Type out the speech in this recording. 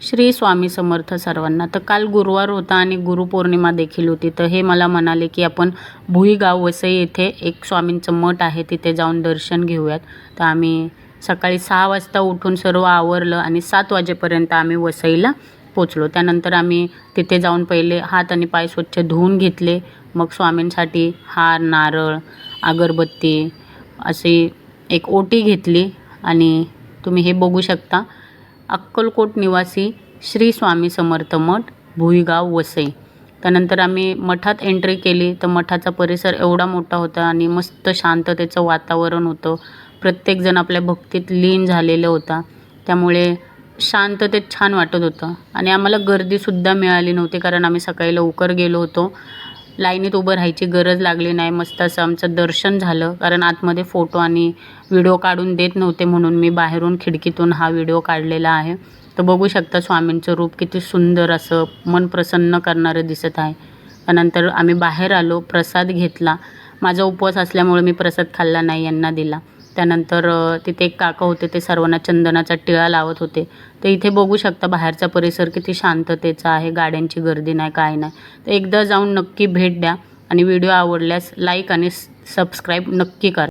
श्री स्वामी समर्थ सर्वांना। तर काल गुरुवार होता आणि गुरुपौर्णिमा देखील होती। तर हे मला म्हणाले की आपण भुईगाव वसई येथे एक स्वामींचं मठ आहे, तिथे जाऊन दर्शन घेऊयात। तर आम्ही सकाळी 6 वाजता उठून सर्व आवरलं आणि 7 वाजेपर्यंत आम्ही वसईला पोचलो। त्यानंतर आम्ही तिथे जाऊन पहिले हात आणि पाय स्वच्छ धुवून घेतले। मग स्वामींसाठी हार, नारळ, अगरबत्ती अशी एक ओटी घेतली आणि तुम्ही हे बघू शकता, अक्कलकोट निवासी श्री स्वामी समर्थ मठ, भुईगाव वसई। त्यानंतर आम्ही मठात एंट्री केली। तर मठाचा परिसर एवढा मोठा होता आणि मस्त शांततेचं वातावरण होतं। प्रत्येकजण आपल्या भक्तीत लीन झालेला होता, त्यामुळे शांततेत छान वाटत होतं। आणि आम्हाला गर्दीसुद्धा मिळाली नव्हती, कारण आम्ही सकाळी लवकर गेलो होतो। लाईनीत उभं राहायची गरज लागली नाही, मस्त असं आमचं दर्शन झालं। कारण आतमध्ये फोटो आणि व्हिडिओ काढून देत नव्हते, म्हणून मी बाहेरून खिडकीतून हा व्हिडिओ काढलेला आहे। तर बघू शकता स्वामींचं रूप किती सुंदर असं मन प्रसन्न करणारं दिसत आहे। त्यानंतर आम्ही बाहेर आलो, प्रसाद घेतला। माझा उपवास असल्यामुळे मी प्रसाद खाल्ला नाही, यांना दिला। त्यानंतर तिथे एक काका होते, ते सर्वांना चंदनाचा टिळा लावत होते। तर इथे बघू शकता बाहेरचा परिसर किती शांततेचा आहे, गाड्यांची गर्दी नाही, काय नाही। तर एकदा जाऊन नक्की भेट द्या आणि व्हिडिओ आवडल्यास लाईक आणि सबस्क्राईब नक्की करा।